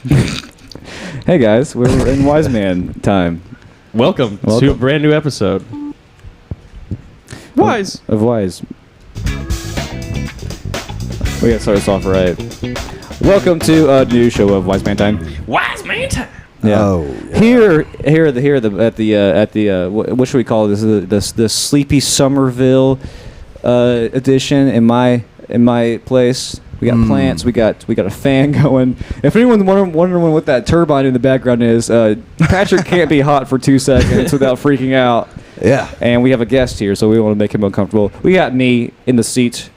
Hey guys, we're in Wise Man time. Welcome to a brand new episode. Wise. Of Wise. We gotta start this off right. Welcome to a new show of Wise Man time. Wise Man time. Yeah. Oh, yeah. Here at the what should we call this? The Sleepy Somerville edition in my place. We got plants. We got a fan going. If anyone's wondering what that turbine in the background is, Patrick can't be hot for 2 seconds without freaking out. Yeah. And we have a guest here, so we want to make him uncomfortable. We got me in the seat.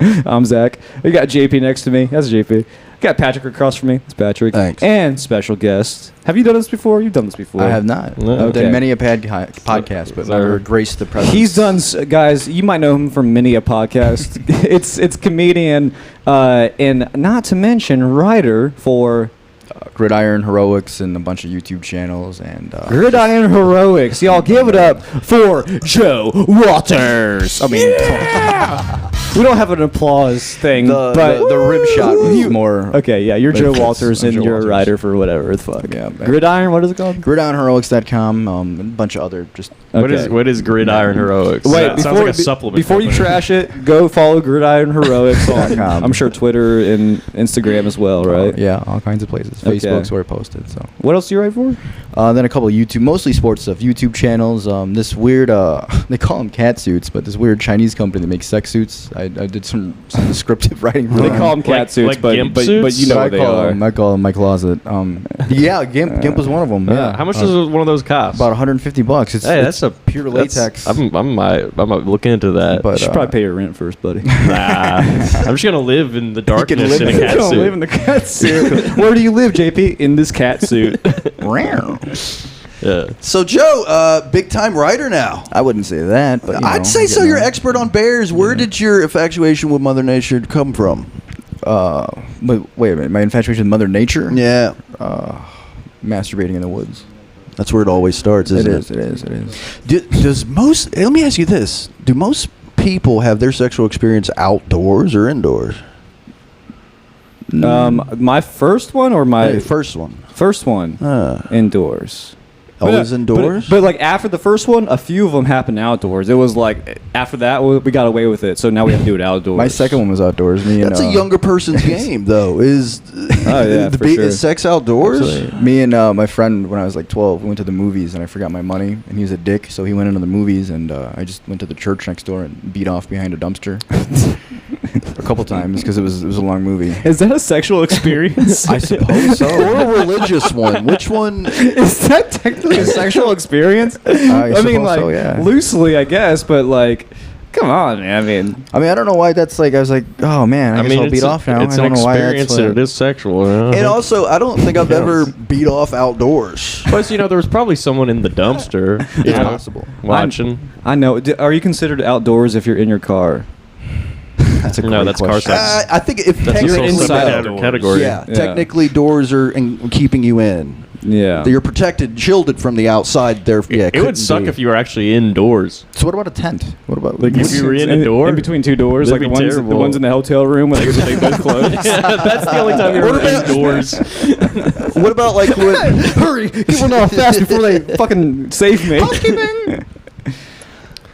I'm Zach. We got JP next to me. That's JP. Got Patrick across from me. That's Patrick. Thanks. And special guest. Have you done this before? You've done this before. I have not. No. I've done Okay. many a podcast, but never graced the presence. He's done, guys. You might know him from many a podcast. it's comedian, and not to mention writer for Gridiron Heroics and a bunch of YouTube channels and Gridiron Heroics. Y'all give it up for Joe Walters. I mean, we don't have an applause thing, but the rib shot was more. okay, yeah, you're Joe Yes, Walters I'm and Joe you're a Walters. writer for whatever the fuck. Yeah, Gridiron. What is it called? GridironHeroics.com, and a bunch of other just. Okay. What is Gridiron Heroics? Wait, That sounds like a supplement. Before you company. trash it, go follow Gridiron Heroics on, I'm sure, Twitter and Instagram as well, right? Yeah, all kinds of places. Okay. Facebook's where I posted. So What else do you write for? then a couple of YouTube, mostly sports stuff. YouTube channels. This weird, they call them cat suits, but this weird Chinese company that makes sex suits. I did some descriptive writing for They them. call them cat Like- suits, like but, gimp but suits? you know I what they call are. them, I call them my closet. Yeah, Gimp was one of them. Yeah. How much does one of those cost? About $150. It's Hey, that's a pure latex. I might look into that. But You should probably pay your rent first, buddy. Nah, I'm just gonna live in the darkness live in a in- cat You don't suit. live in the cat suit. Where do you live, JP? In this cat suit. Yeah. So Joe, big time writer now. I wouldn't say that, but you know, I'd say so. getting You're there. expert on bears. Where did your infatuation with Mother Nature come from? Wait a minute. My infatuation with Mother Nature. Yeah, Masturbating in the woods. that's where it always starts, isn't it? It is. Does most? Let me ask you this: do most people have their sexual experience outdoors or indoors? My first one or my First one. first one? Indoors. Always But, indoors. But like after the first one, a few of them happened outdoors. It was like after that we got away with it, so now we have to do it outdoors. My second one was outdoors. Me and That's a younger person's game, though. Is yeah, for sure. is sex outdoors? Absolutely. Me and my friend, when I was like 12, we went to the movies, and I forgot my money, and he was a dick, so he went into the movies, and I just went to the church next door and beat off behind a dumpster a couple times because it was a long movie. Is that a sexual experience? I suppose so. Or a religious one? Which one? Is that technically a sexual experience? I mean, suppose like so, yeah. loosely, I guess, but like, come on, man. I mean, I don't know why that's like. I was like, oh man, I guess I'll beat it's off now. It's I an don't know why experience that's and like, it is sexual. You know? And also, I don't think I've ever beat off outdoors. Plus, there was probably someone in the dumpster. It's you know, possible. Watching. I know. Are you considered outdoors if you're in your car? That's a No, great that's car question. sex. I think if That's You're a technically, inside subcategory. category. yeah, Yeah. technically doors are keeping you in. Yeah. You're protected, shielded from the outside. There, yeah, It would suck if you were actually indoors. So what about a tent? What about Like, if you were in a door? in between two doors, That'd like the be ones, terrible. in the hotel room when they both close. That's the only time you're What about- indoors. What about like when, Hurry, get one off fast before they fucking save me.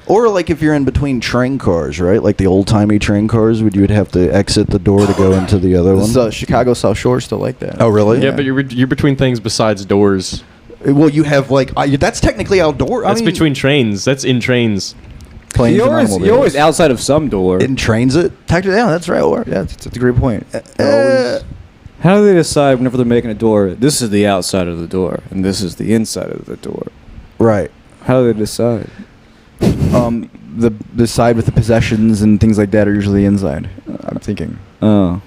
or like if you're in between train cars, right? Like the old timey train cars, would you would have to exit the door to go into the other one? This, Chicago South Shore still like that? Oh, really? Yeah, but you're between things besides doors. Well, you have like that's technically outdoor. That's between trains. That's in trains. Planes You're and always automobiles. outside of some door. in transit. Technically, yeah, that's right. Or, yeah, that's a great point. How do they decide whenever they're making a door? This is the outside of the door, and this is the inside of the door. Right. How do they decide? The side with the possessions and things like that are usually inside. I'm thinking. Oh,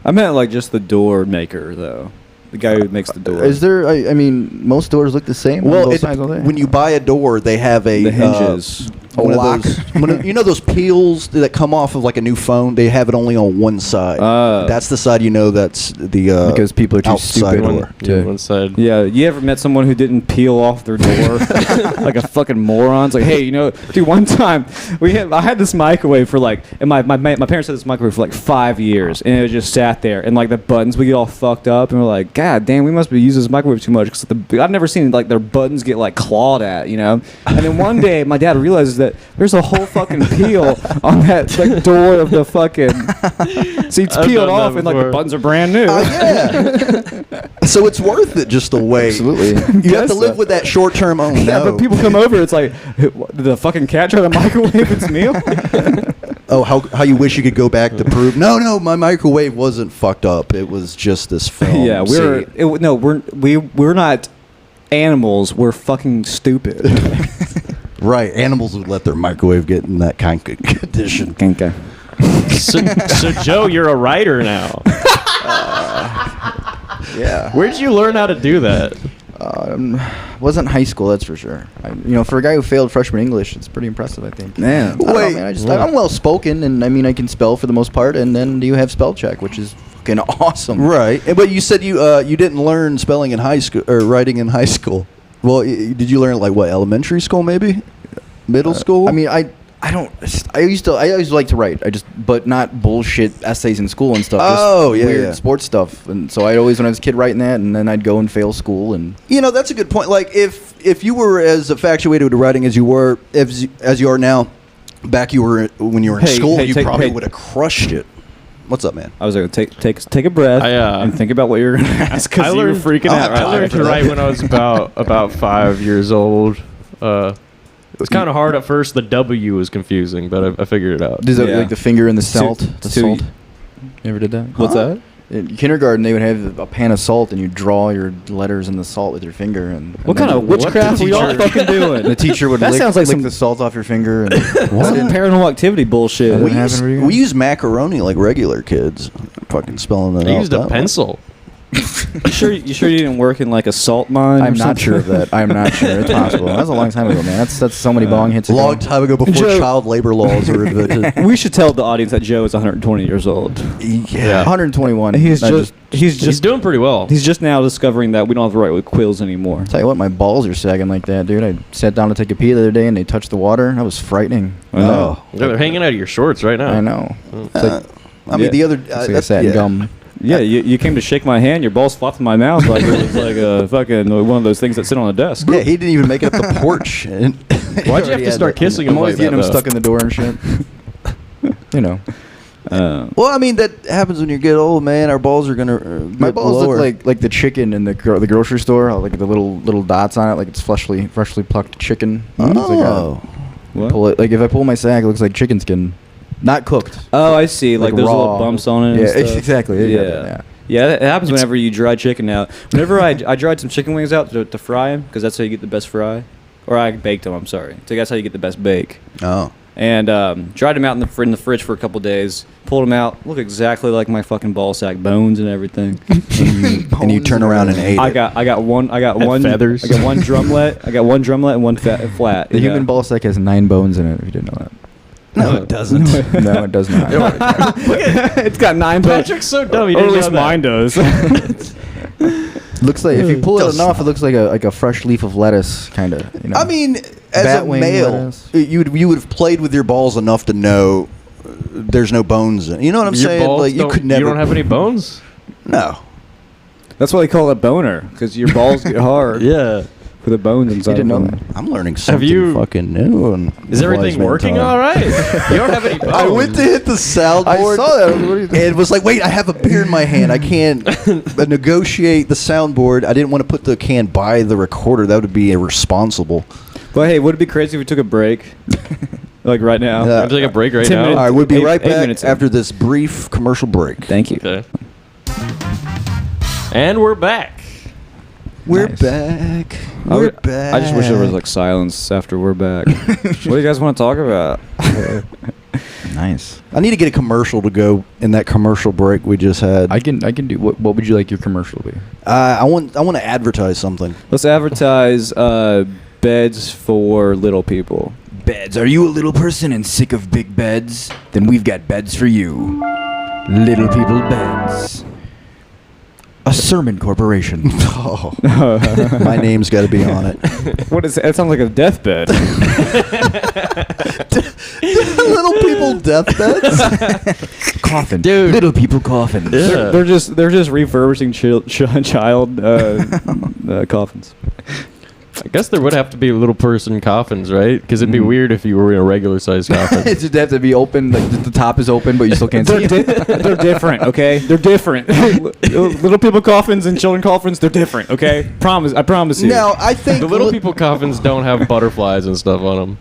I meant like just the door maker, though. The guy who makes the door. Is there? I mean, most doors look the same. on Well, both sides all day. when you buy a door, they have a the hinges? one of lock. those, you know those peels that come off of like a new phone? They have it only on one side. That's the side you know that's the Because people are too outside stupid. door. Yeah. One side. Yeah, you ever met someone who didn't peel off their door like a fucking moron? It's like, hey, dude, one time I had this microwave for like, and my parents had this microwave for like 5 years, and it just sat there, and like the buttons would get all fucked up, and we're like, God damn, we must be using this microwave too much, because I've never seen like their buttons get like clawed at, And then one day my dad realizes that there's a whole fucking peel on that like door of the fucking. So it's I've peeled done that off, and like the before. buttons are brand new. Yeah. So it's worth it just to wait. Absolutely. You have Guess to live so. with that short term. Oh Yeah, no. but people come over. It's like, did the fucking cat try to microwave its meal? Oh, how you wish you could go back to prove? No, my microwave wasn't fucked up. It was just this film. Yeah, we're not animals. We're fucking stupid. Right. Animals would let their microwave get in that kind of condition. Okay. So Joe, you're a writer now. Yeah. Where'd you learn how to do that? Wasn't high school, that's for sure. For a guy who failed freshman English, it's pretty impressive, I think. Man. I don't know, Wait. man. I'm well spoken, and I can spell for the most part, and then you have spell check, which is fucking awesome. Right. But you said you didn't learn spelling in high school or writing in high school. Well, did you learn like what, elementary school maybe? Middle school? I always like to write. But not bullshit essays in school and stuff. Oh, just yeah, weird yeah. sports stuff. And so I always, when I was a kid, writing that, and then I'd go and fail school, and that's a good point. Like if you were as infatuated with writing as you were as you are now, when you were in Hey, school, hey, you take- probably hey. would have crushed it. What's up, man? I was like, take a breath and think about what you're gonna ask, because you were freaking out. I learned to write when I was about 5 years old. It's kind of hard at first. The W was confusing, but I figured it out. does it Yeah. like the finger in the salt? To- The to- salt. You ever did that? What's that? In kindergarten, they would have a pan of salt, and you draw your letters in the salt with your finger. And What then kind of the witchcraft are y'all fucking doing? The teacher would That lick, sounds like lick some- the salt off your finger. And Some paranormal activity bullshit. That We happen use, for you? we use macaroni like regular kids. Fucking spelling it out. I used a that way. pencil. You sure you didn't work in like a salt mine? I'm or not something? sure of that. I'm not sure. It's possible. That was a long time ago, man. That's so many bong hits A ago. long time ago, before Joe- child labor laws were invented. We should tell the audience that Joe is 120 years old. Yeah. 121. He's I He's doing pretty well. He's just now discovering that we don't have to write with quills anymore. tell you what, my balls are sagging like that, dude. I sat down to take a pee the other day, and they touched the water. That was frightening. I know. Yeah, they're hanging out of your shorts right now. I know. It's like, I mean, Yeah. the other. it's like I that's- sat in yeah. gum. Yeah, you came to shake my hand. Your balls flopped in my mouth like it was like a fucking one of those things that sit on a desk. Yeah, he didn't even make it up the porch. And Why'd you have to start kissing I'm him always like that? getting them though? stuck in the door and shit. Well, I mean, that happens when you get old, man. Our balls are gonna. My balls look like the chicken in the grocery store, how, like the little dots on it, like it's freshly plucked chicken. It's like Oh. What? pull it, like if I pull my sack, it looks like chicken skin, not cooked. Oh, I see. Like, there's raw. little bumps on it. Yeah, and stuff. exactly. Yeah. Yeah, that happens whenever you dry chicken out. Whenever I dried some chicken wings out to fry them, because that's how you get the best fry. Or I baked them, I'm sorry. So that's how you get the best bake. Oh. And dried them out in the fridge for a couple days. Pulled them out. Look exactly like my fucking ball sack, bones and everything. And you turn around and ate I it. got one feathers. I got one drumlet. I got one drumlet and one flat. The yeah. human ball sack has 9 bones in it. If you didn't know that. No, it doesn't. No, it does not. It's got 9 bones. Patrick's so dumb. He Or at didn't least know that. mine does. Looks like if you pull it Does enough, not. it looks like a fresh leaf of lettuce, kind of. I mean, as a Batwing male, lettuce. you would have played with your balls enough to know there's no bones in it. You know what I'm Your saying? balls Like you don't- could never. You don't have any bones. No. That's why they call it boner, because your balls get hard Yeah. with the bones inside. you didn't know of that. them. I'm learning something you- fucking new. And Is everything working all right? You don't have any bones. I went to hit the soundboard. I saw that. What are you And was like, wait, I have a beer in my hand. I can't negotiate the soundboard. I didn't want to put the can by the recorder. That would be irresponsible. But hey, would it be crazy if we took a break? Like right now? Yeah. I'm take a break right 10 now. minutes. All right, we'll be 8 right back minutes in. after this brief commercial break. Thank you. Okay. And we're back. We're Nice. back. I We're would- back. I just wish there was like silence after we're back. What do you guys want to talk about? Nice. I need to get a commercial to go in that commercial break we just had. I can do. What would you like your commercial to be? I want to advertise something. Let's advertise beds for little people. beds. Are you a little person and sick of big beds? Then we've got beds for you. Little people beds. A sermon corporation. Oh, my name's got to be on it. What is that? It sounds like a deathbed. Little people deathbeds. Coffin. Dude. Little people coffins. Yeah. They're just refurbishing child coffins. I guess there would have to be little person coffins, right? Because it'd be weird if you were in a regular sized coffin. It's just have to be open. Like the top is open, but you still can't see it. They're different, okay? They're different. Little people coffins and children coffins, they're different, okay? I promise you. Now, I think The little people coffins don't have butterflies and stuff on them.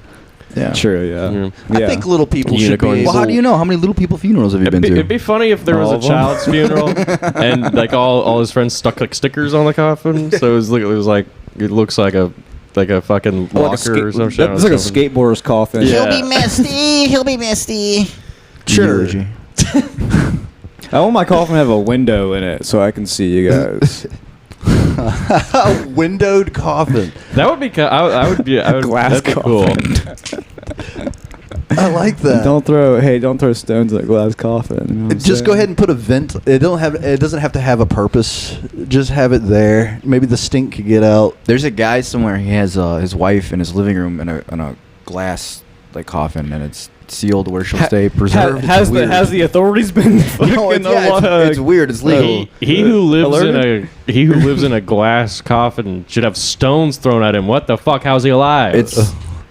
Yeah. True, yeah. Yeah. I think little people should be Unicorns. able. Well, how do you know? How many little people funerals have you been to? It'd be funny if there was All a of them. child's funeral and like all his friends stuck like stickers on the coffin, so it looks like a fucking locker or some shit. It's like a skateboarder's coffin. Yeah. He'll be misty. He'll be misty. Sure. Eulogy. I want my coffin to have a window in it so I can see you guys. A windowed coffin. That would be. I would be. I would. Glass That'd be cool. I like that. Don't throw stones at a glass coffin. You know what I'm Just go saying? ahead and put a vent. It doesn't have to have a purpose. Just have it there. Maybe the stink could get out. There's a guy somewhere. He has his wife in his living room in a glass like coffin, and it's sealed where she'll stay preserved. Has It's weird. the authorities been fucking No, it's weird. It's legal. He who lives alerted? he who lives in a glass coffin should have stones thrown at him. What the fuck? How's he alive?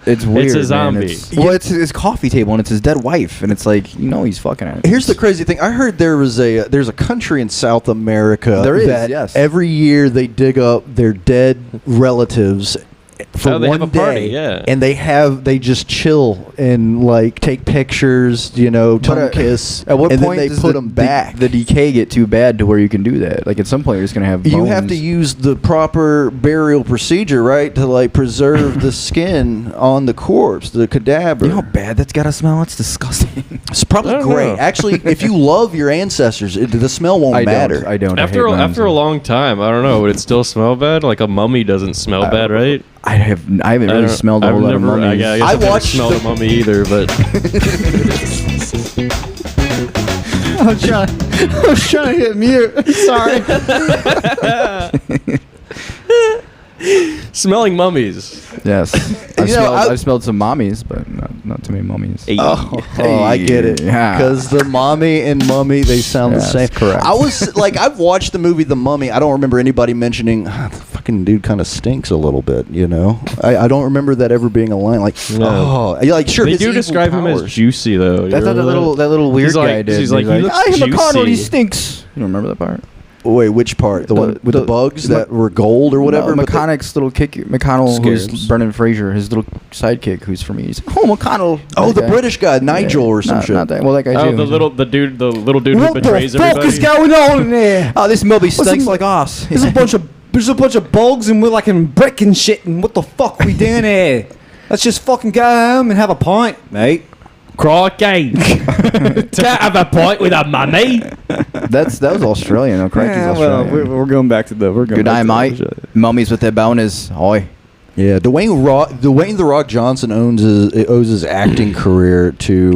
It's weird. a man. zombie. It's his coffee table, and it's his dead wife, and it's like he's fucking at it. Here's the crazy thing. I heard there's a country in South America. There is, that yes. every year they dig up their dead relatives for Oh, they one have a party, day, yeah. and they just chill and like take pictures, tongue But, kiss. At what and point then they does put the, them back? The decay get too bad to where you can do that? Like at some point, you're just gonna have. You have to bones. use the proper burial procedure, right, to like preserve the skin on the corpse, the cadaver. You know how bad that's gotta smell? It's disgusting. It's probably I don't great. know. Actually, if you love your ancestors, the smell won't matter. I don't. after a long time, I don't know. Would it still smell bad? Like a mummy doesn't smell bad, right? I haven't I really don't- smelled a whole I've lot of never- mummies. I guess I I've never watched smelled the- a mummy either, but I'm trying to hit mute. Sorry. smelling mummies. Yes, You know, I've smelled some mommies, but not too many mummies. Oh, I get it. Yeah. Because the mommy and mummy, they sound the Yes, same. correct. I was like, I've watched the movie The Mummy. I don't remember anybody mentioning, the fucking dude kind of stinks a little bit, I don't remember that ever being a line. Like, No. like, sure, They his do evil describe him as powers. juicy, though. That's what that little weird He's like- guy did. he's like, he looks I am McConnell, he juicy." stinks. You don't remember that part? Wait, which part? The one with the bugs that were gold or whatever? No, But the- McConaughey's little kick. McConnell, who's Scares. Brendan Fraser, his little sidekick, who's from me. He's like, oh, McConnell. Oh, That the guy. British guy, Nigel or some Not- shit. Not that. Well, that guy Oh, too. the little dude who betrays everybody. going on in there? Oh, this movie What's stinks the- like us. There's a bunch of bugs and we're like in brick and shit. And what the fuck we doing here? Let's just fucking go home and have a pint, mate. Crikey. Can't have a point with a mummy. that was Australian. No, Crikey's Yeah, well, Australian. we're going back to the. We're going Good back eye, to the- mate. Mummies with their boners. Oi. Yeah, Dwayne the Rock Johnson owes his acting career to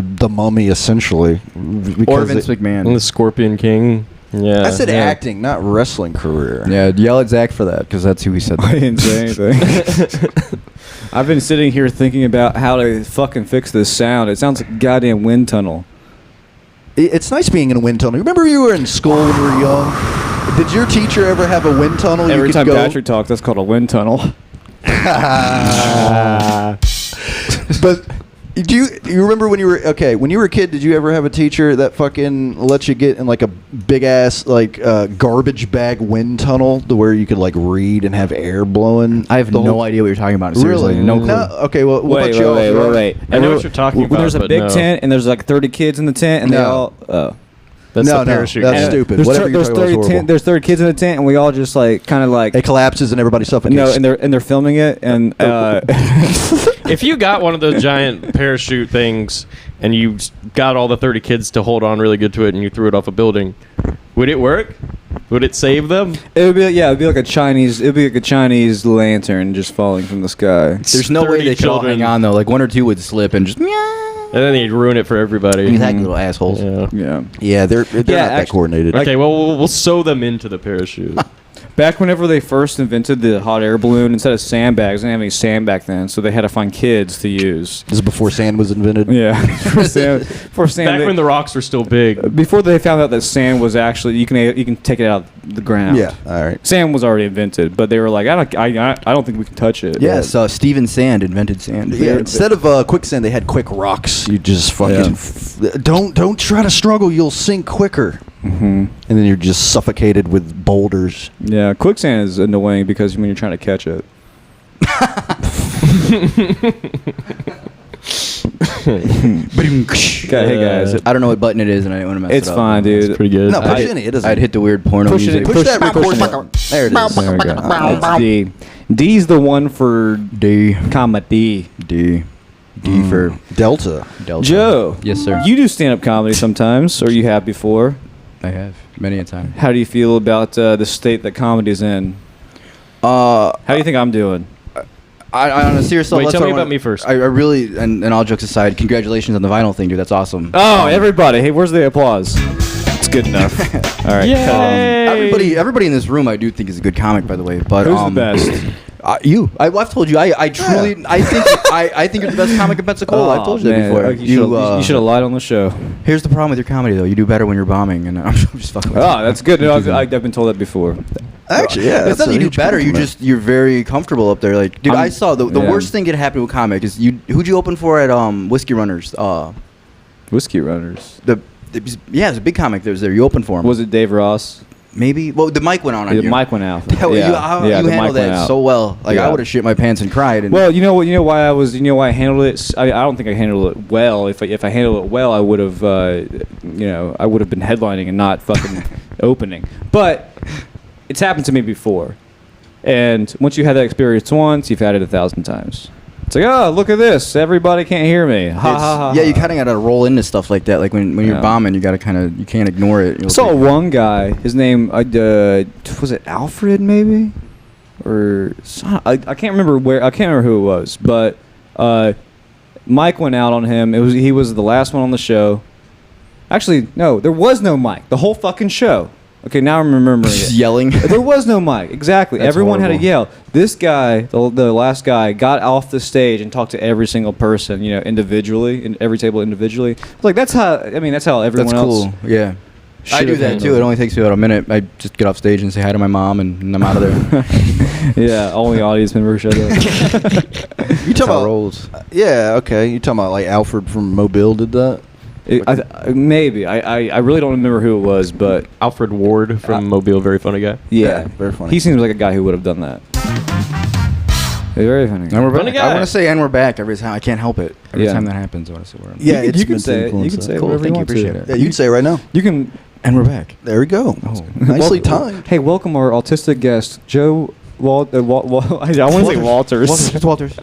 the Mummy, essentially. Or Because Vince And McMahon. the Scorpion King. Yeah. I said yeah. acting, not wrestling career. Yeah, yell at Zach for that, because that's who he said I that. didn't say anything. I've been sitting here thinking about how to fucking fix this sound. It sounds like a goddamn wind tunnel. It's nice being in a wind tunnel. Remember you were in school when you were young? Did your teacher ever have a wind tunnel? Every you time could go? Patrick talks, that's called a wind tunnel. But do you remember when you were a kid? Did you ever have a teacher that fucking let you get in like a big ass garbage bag wind tunnel to where you could like read and have air blowing? I have the no whole- idea what you're talking about. Seriously, Really? no clue. Okay, well, what Wait, about y'all? wait. I know what you're talking When there's a about, big but no. tent and there's like 30 kids in the tent and they No. all. Oh. That's No, the no, parachute. that's king. stupid. There's, Whatever you're there's talking about is 30 horrible. there's 30 kids in the tent and we all just like kind of like. It collapses and everybody suffocates. No, and they're filming it and. If you got one of those giant parachute things and you got all the 30 kids to hold on really good to it and you threw it off a building, would it work? Would it save them? It'd be like a Chinese lantern just falling from the sky. There's no way 30 they could all children. hang on though. Like one or two would slip and just And then you'd ruin it for everybody. exactly little assholes. Yeah. Yeah. Yeah, they're not that actually- coordinated. Okay, well, we'll sew them into the parachute. Back whenever they first invented the hot air balloon, instead of sandbags, they didn't have any sand back then, so they had to find kids to use. This is before sand was invented. Yeah. Before sand, Back when the rocks were still big. before they found out that sand was actually you can take it out of the ground. Yeah. All right. Sand was already invented, but they were like, I don't think we can touch it. Yes, Stephen Sand invented sand. Yeah, instead of quicksand, they had quick rocks. You just fucking don't try to struggle. You'll sink quicker. Mm-hmm. And then you're just suffocated with boulders. Yeah, quicksand is annoying because when you're trying to catch it. Okay, hey guys, I don't know what button it is, and I didn't want to mess it's it up. fine, dude. It's pretty good. No, push any. It doesn't. I'd hit the weird porno Push it- music. Push that record button. There it is. There we go. It's D. D's the one for D. comedy. D. D for Delta. Delta. Joe. Yes, sir. You do stand-up comedy sometimes, or you have before. I have many a time. How do you feel about the state that comedy's in? How do you think I'm doing? I on a serious level. Wait, that's tell what me I wanna- about me first. I really, and all jokes aside, congratulations on the vinyl thing, dude. That's awesome. Oh, everybody! Hey, where's the applause? It's good enough. All right. Yay! Everybody in this room, I do think is a good comic, by the way. But Who's the best? You. I've told you. I truly. I think you're the best comic in Pensacola. I've told you that man. before. You should have lied on the show. Here's the problem with your comedy, though. You do better when you're bombing, and I'm just fucking. With Oh, you. that's good. No, I've been told that before. Actually, yeah. It's not that you do better. You're very comfortable up there. Like, dude, I'm- I saw the yeah. worst thing that happened with comic is who'd you open for at Whiskey Runners? Whiskey Runners. It was a big comic that was there. You opened for him. Was it Dave Ross? Maybe. Well, the mic went on. The you. mic went out. How you the handled mic went that out. so well. Like Yeah. I would have shit my pants and cried. And Well, you know what? You know why I handled it. I don't think I handled it well. If I handled it well, I would have, I would have been headlining and not fucking opening. But it's happened to me before, and once you have that experience once, you've had it 1,000 times. It's like, oh, look at this! Everybody can't hear me. Ha ha ha. yeah, you kind of got to roll into stuff like that. Like when you're Yeah. bombing, you got to you can't ignore it. I saw one guy. His name was it Alfred maybe, or I can't remember where. I can't remember who it was. But Mike went out on him. He was the last one on the show. Actually, no, there was no Mike. The whole fucking show. Okay, now I'm remembering Just it. yelling. There was no mic. Exactly. That's Everyone had to horrible. yell. This guy, the last guy, got off the stage and talked to every single person, individually, in every table individually. It's like that's how everyone That's else. cool. Yeah. I should do have that handled too. it. It only takes me about a minute. I just get off stage and say hi to my mom, and I'm out of there. Yeah, only audience members shut up. You That's how it talking rolls. about? Yeah. Okay. You talking about like Alfred from Mobile did that? Maybe. I really don't remember who it was, but Alfred Ward from Mobile, very funny guy. yeah, very funny. He seems like a guy who would have done that. He's very funny. And we're Funny back. guy. I want to say "and we're back" every time. I can't help it. Every Yeah. time that happens, I want to say "we're Yeah, you it's can meant to say it. You influence can that. say Cool, whatever thank you you, want appreciate to. it. Yeah, you can say it right now. You can. and we're back." There we go. Oh. Nicely Welcome- timed. Hey, welcome our autistic guest, Joe. I want to say Walters. It's Walters.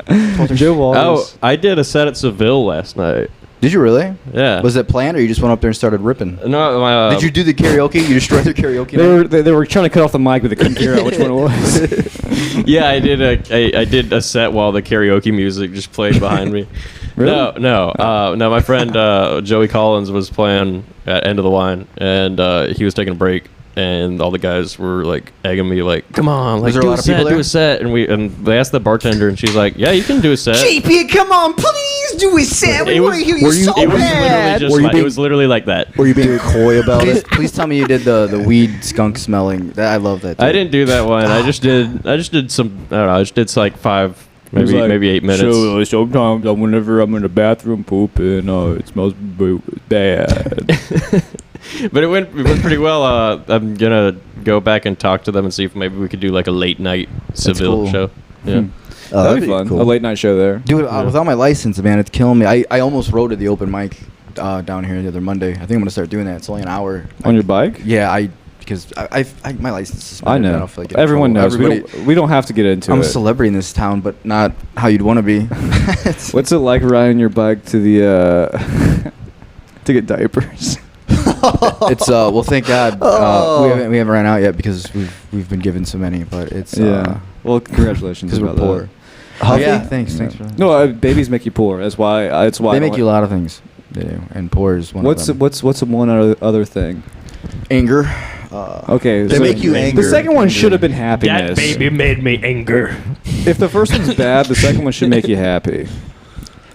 Joe Oh, Walters. I did a set at Seville last night. Did you really? Yeah. Was it planned, or you just went up there and started ripping? No, my, Did you do the karaoke? You destroyed the karaoke. They night? were they were trying to cut off the mic, but they couldn't figure out which one it was. Yeah, I did a set while the karaoke music just played behind me. Really? No. My friend Joey Collins was playing at End of the Line, and he was taking a break, and all the guys were like egging me, like, "Come on, like there a do lot a of people set, there? do a set." And they asked the bartender, and she's like, "Yeah, you can do a set." JP, come on, please do a set. We It want was, to hear you so it was literally bad. just Were you like, being- it was literally like that. Were you being coy about Please, it? please tell me you did the weed skunk smelling. I love that. I didn't do that one. I just did some. I don't know. I just did like 5, maybe 8 minutes. So sometimes whenever I'm in the bathroom pooping, it smells bad. But it went pretty well. I'm gonna go back and talk to them and see if maybe we could do like a late night Seville cool. show. Yeah. Oh, That'd be fun. cool. A late night show there. Dude, Yeah. without my license, man, it's killing me. I almost rode at the open mic down here the other Monday. I think I'm gonna start doing that. It's only an hour. On your bike? Yeah, because my license is suspended. I know. don't feel like getting in Everyone trouble. knows. Everybody, We don't have to get into I'm a it. celebrity in this town, but not how you'd want to be. What's it like riding your bike to the to get diapers? It's well, thank God Oh. we haven't ran out yet because we've been given so many, but it's Yeah. Well, congratulations. because we're about poor. that. Oh, Huffy? yeah, thanks for that. No, babies make you poor. That's why. That's why They I don't make you a lot of things. They do, and poor is one What's of them. what's one other thing? Anger? Okay, They make you angry. The second one should have been happiness. That baby made me anger. If the first one's bad, the second one should make you happy.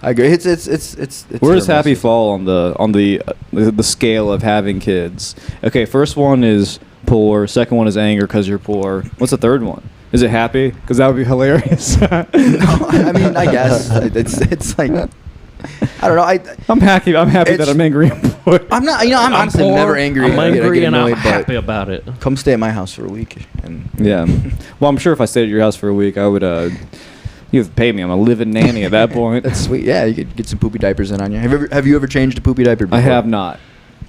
I agree. It's Where does terrible. happy fall on the scale of having kids? Okay, first one is poor. Second one is anger because you're poor. What's the third one? Is it happy? Because that would be hilarious. No, I mean, I guess it's like I don't know. I'm happy. I'm happy that It's- I'm angry and poor. I'm not. You know, I'm honestly poor, never angry. I'm I get angry and I'm annoyed, but happy about it. Come stay at my house for a week, and Yeah. Well, I'm sure if I stayed at your house for a week, I would. You have to pay me. I'm a living nanny at that point. that's sweet. Yeah, you could get some poopy diapers in on you. Have you ever changed a poopy diaper before? I have not.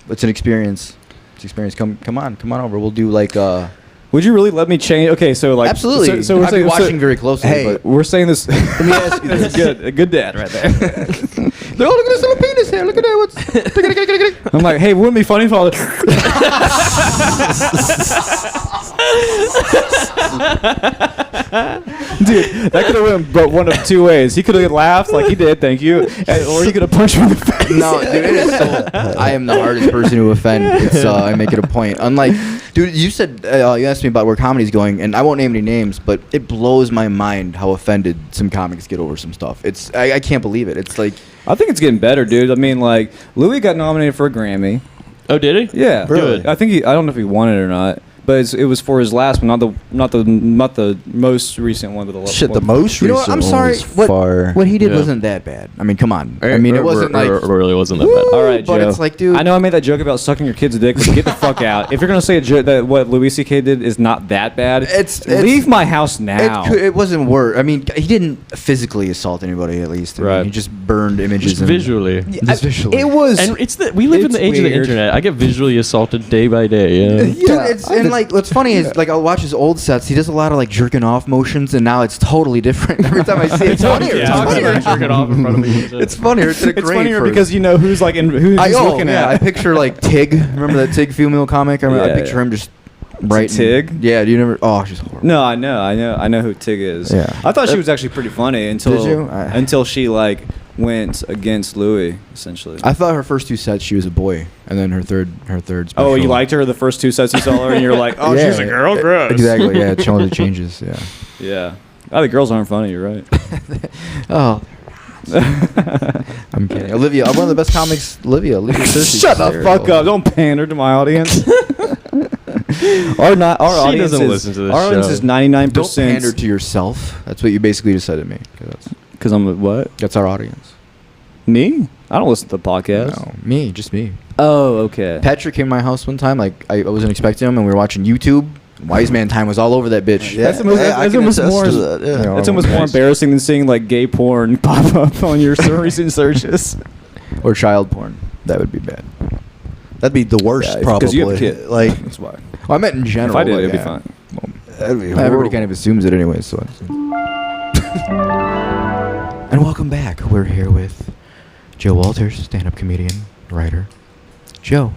It's an experience. It's experience. Come on over. We'll do like Would you really let me change? Okay, so like absolutely. So we're I've been saying, watching very closely. Hey, but we're saying this. Let me ask you That's this. good. A good dad right there. they're all look at this little penis here. Look at that. What's I'm like, hey, wouldn't it be funny if I was Dude, that could have went but one of two ways. He could have laughed like he did, thank you, or he could have punched me in the face. No, dude, it is so. I am the hardest person to offend. It's I make it a point. Unlike, dude, you said you asked me about where comedy's going, and I won't name any names, but it blows my mind how offended some comics get over some stuff. It's I can't believe it. It's like I think it's getting better, dude. I mean, like Louis got nominated for a Grammy. Oh, did he? Yeah, Really? I think I don't know if he won it or not, but it was for his last one, not the most recent one, but the Shit, the one. most you know recent what? I'm one sorry. was What far. what he did Yeah. wasn't that bad. I mean, come on. I mean, it wasn't like. It really wasn't that bad. All right, But Joe. it's like, dude- I know I made that joke about sucking your kid's dick, but get the fuck out. If you're gonna say a joke that what Louis C.K. did is not that bad, It's- leave my house now. It wasn't worse. I mean, he didn't physically assault anybody. At least, I mean, Right. he just burned images. Just and- visually. Just visually. It was. And it's we live in It's the age of the weird. internet. I get visually assaulted day by day. Yeah. Dude, it's and like what's funny is like I'll watch his old sets. He does a lot of like jerking off motions, and now it's totally different every time I see it. It's funnier. It's Yeah, funnier. jerking off in front of me. It's funnier. It's It's great funnier for- because you know who's like who's looking yeah, I at. picture like Tig. Remember that Tig female comic? I Yeah, picture yeah. him just right. Tig? Yeah. Do you never? Oh, she's horrible. No, I know who Tig is. Yeah. I thought she was actually pretty funny until Did you? until she like went against Louis essentially. I thought her first two sets she was a boy, and then her third. Special. Oh, you liked her the first two sets you saw her, and you're like, oh, Yeah. she's a girl, gross. Exactly. Yeah, it totally changes. Yeah. Yeah. Oh, the girls aren't funny. You're right. Oh. I'm kidding. Olivia, one of the best comics. Olivia Searcy. Shut the fuck up! Don't pander to my audience. Our She audience doesn't is, listen to this our audience show. is 99%. Don't pander to yourself. That's what you basically just said to me. 'Cause Because I'm a what? That's our audience. Me? I don't listen to the podcast. No, me, just me. Oh, okay. Patrick came to my house one time. Like I wasn't expecting him, and we were watching YouTube. Wise Man Time was all over that bitch. That's the most- I that's can almost attest more- to that, yeah. Yeah. That's almost more Nice. embarrassing than seeing like gay porn pop up on your recent searches. Or child porn. That would be bad. That'd be the worst, Yeah, probably. 'cause you have a kid. Like, That's why. Well, I meant in general. If I did, like, it'd be yeah. fine. that'd be Everybody horrible. kind of assumes it anyway. So. And welcome back. We're here with Joe Walters, stand-up comedian, writer. Joe.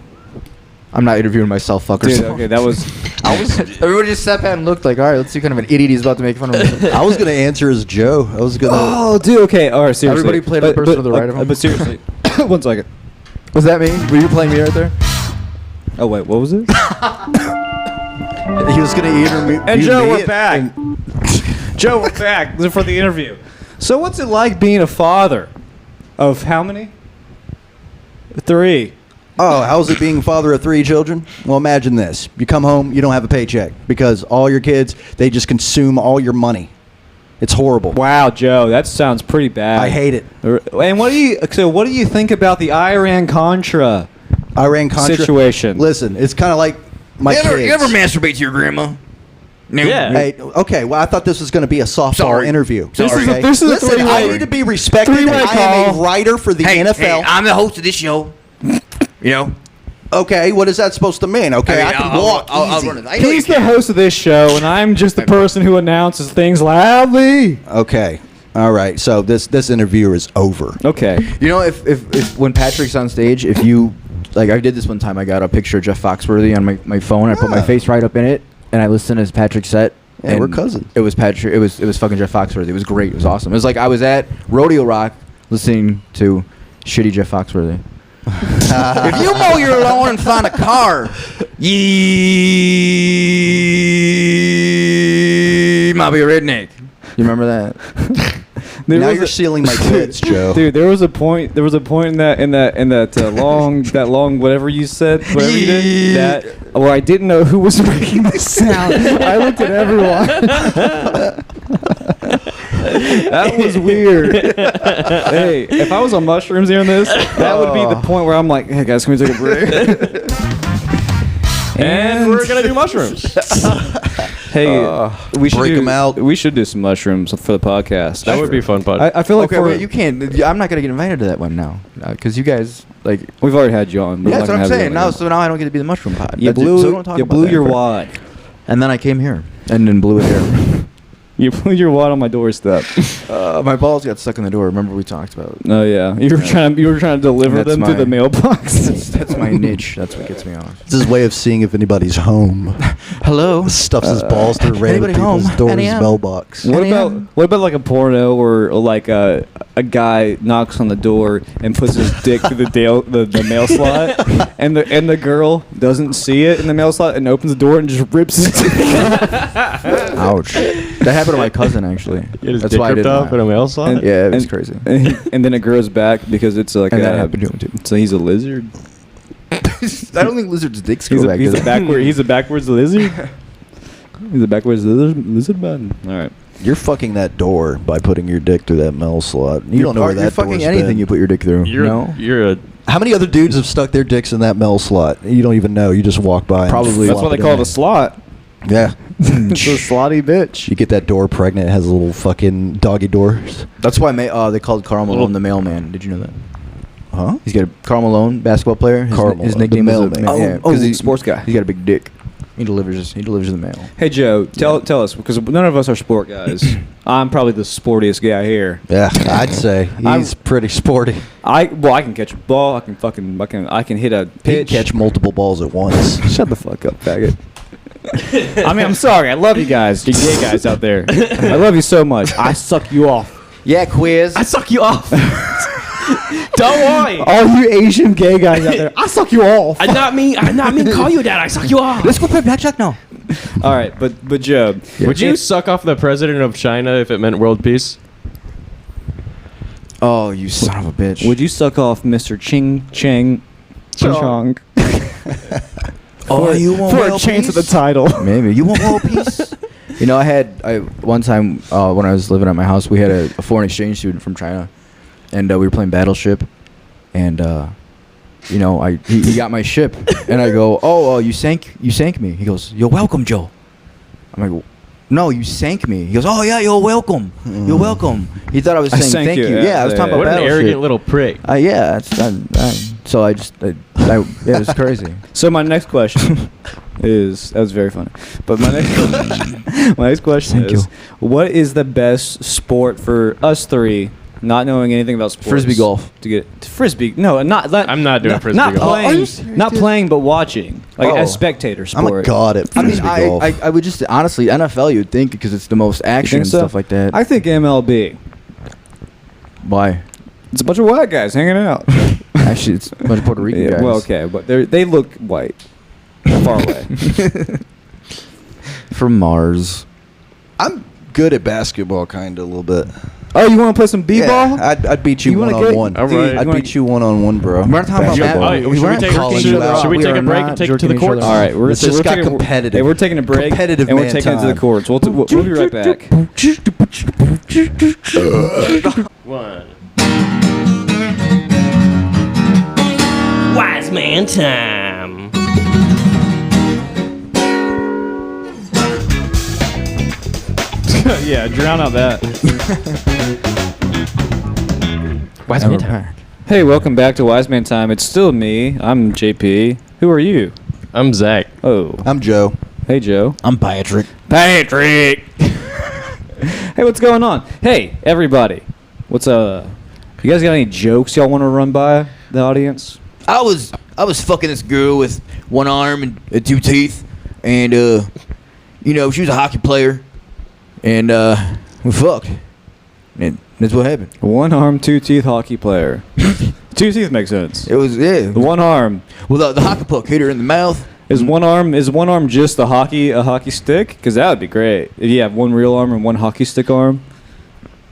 I'm not interviewing myself, fuckers. Dude, okay, that was. Everybody just sat back and looked like, all right, let's see what kind of an idiot he's about to make fun of. I was gonna answer as Joe. I was gonna. Oh, dude. Okay. All right. Seriously. Everybody played the person to the right of him? But seriously, one second. Was that me? Were you playing me right there? Oh wait, what was it? He was gonna interview. And Joe, me we're back. Joe, we're back for the interview. So, what's it like being a father of how many? 3. Oh, how's it being father of 3 children? Well, imagine this: you come home, you don't have a paycheck because all your kids they just consume all your money. It's horrible. Wow, Joe, that sounds pretty bad. I hate it. And what do you think about the Iran Contra Iran Contra situation? Listen, it's kind of like my kids. masturbate to your grandma? No. Yeah. Hey, okay. Well, I thought this was going to be a softball Sorry. interview. This is a- okay? this is a Listen, three-way- I need to be respected. three-way I am call. a writer for the NFL. I'm the host of this show. You know? Okay, what is that supposed to mean? Okay, I, can walk easy. run it. I know He's you the can. host of this show, and I'm just the person who announces things loudly. Okay, all right. So this interview is over. Okay. You know, if when Patrick's on stage, if you like I did this one time. I got a picture of Jeff Foxworthy on my phone. I put my face right up in it, and I listened as Patrick's set. Yeah, and we're cousins. It was Patrick. It was fucking Jeff Foxworthy. It was great. It was awesome. It was like I was at Rodeo Rock listening to shitty Jeff Foxworthy. If you mow your lawn and find a car, you might be a redneck. You remember that? Now you're sealing my kids, Joe. Dude, there was a point in that long whatever you said, whatever you did, that where I didn't know who was making the sound. I looked at everyone. That was weird. Hey, if I was on mushrooms hearing this, that would be the point where I'm like, hey guys, can we take a break? And we're gonna do mushrooms. Hey, we should break do, 'em out. We should do some mushrooms for the podcast. That would be fun, bud. I feel like Okay, wait, you can't. I'm not gonna get invited to that one now, because you guys like. we've already had you on. We're Yeah, not that's what gonna I'm have you saying. on Now, again. so now I don't get to be the mushroom pod. You That's it. blew, So don't talk you about blew that. your wad. And then I came here, and then blew it here. You blew your wad on my doorstep. My balls got stuck in the door. Remember we talked about? Oh yeah, you were trying to deliver That's them to my- the mailbox. That's my niche. That's what gets me off. It's his way of seeing if anybody's home. Hello. Stuffs his balls through random anybody people's home? doors' NEM? mailbox. What about like a porno where like a guy knocks on the door and puts his dick through the mail slot, and the girl doesn't see it in the mail slot and opens the door and just rips it. Ouch. That happened to my cousin actually. Get his That's dick why I ripped did up in a mail slot. And- Yeah, it was crazy. And then it grows back because it's like And that happened to him too. So he's a lizard. I don't think lizards' dicks He's go a, back. he's do a they? backward. He's a backwards lizard. He's a backwards lizard man. All right. You're fucking that door by putting your dick through that mail slot. You don't know where You're that fucking door's anything been. you put your dick through. No. You're a How many other dudes have stuck their dicks in that mail slot? You don't even know. You just walk by. and Probably. That's flop what they it call in the slot. there. Yeah. It's a slotty bitch. You get that door pregnant. It has a little fucking doggy doors. That's why they called Karl Malone the mailman. Did you know that? Huh? He's got a Karl Malone, basketball player. Karl His Malone, nickname the is mailman. yeah, Oh, 'cause he's sports guy. He's got a big dick. He delivers the mail. Hey Joe, tell us, because none of us are sport guys. I'm probably the sportiest guy here. Yeah, I'd say he's pretty sporty. I can catch a ball. I can hit a He can pitch. catch multiple balls at once. Shut the fuck up, faggot. I mean, I'm sorry. I love you guys, you gay guys out there. I love you so much. I suck you off. Yeah, quiz. I suck you off. Don't worry. All you Asian gay guys out there, I suck you off. I not mean call you that. I suck you off. Let's go play blackjack now. All right, but Joe, Would you suck off the president of China if it meant world peace? Oh, you son of a bitch. would you suck off Mr. Ching Chong Oh, you want for a world chance at peace? the title? Maybe. You want world peace? You know, one time when I was living at my house, we had a foreign exchange student from China, and we were playing Battleship, and you know, he got my ship, and I go, oh, you sank me. He goes, you're welcome, Joe. I'm like, no, you sank me. He goes, oh yeah, you're welcome. You're welcome. He thought I was I saying sank thank you, you. yeah, Yeah, I was talking yeah. about What an Battleship. arrogant little prick. Yeah, so I yeah, it was crazy. So my next question that was very funny. But my next question Thank is, you. what is the best sport for us three, not knowing anything about sports? Frisbee golf. To get to frisbee. No, not. I'm not doing frisbee not golf. Are you Playing, serious, not dude? playing, but watching, like Oh. as spectator I'm sport. a god at I mean, frisbee golf. I would just honestly NFL you'd think because it's the most action think and so? stuff like that. I think MLB. Why? It's a bunch of white guys hanging out. Actually, it's a bunch of Puerto Rican Yeah, guys. well, okay, but they look white, far away. From Mars. I'm good at basketball, kind of a little bit. Oh, you want to play some b-ball? Yeah, I'd beat you You one wanna on get- one. All right. I'd beat you one on one, bro. We're not talking about Basketball. that. Oh, should we take- calling should you out. we take a are break not and take it to jerking the each courts? other All off. right, This just got competitive. We're taking a break, Competitive and we're man taking it to time. the courts. We'll be right back. One. Wise man time. Yeah, drown out that. Wise And man we're time. back. Hey, welcome back to Wise Man Time. It's still me. I'm JP. Who are you? I'm Zach. Oh, I'm Joe. hey Joe. I'm Patrick. Patrick. Hey, what's going on? Hey, everybody. What's You guys got any jokes y'all want to run by the audience? I was fucking this girl with one arm and 2 teeth, and you know, she was a hockey player, and we fucked, and that's what happened. One arm, 2 teeth hockey player. 2 teeth makes sense. It was The one arm. Well, the hockey puck hit her in the mouth. Is one arm just a hockey stick? Because that would be great. If you have one real arm and one hockey stick arm.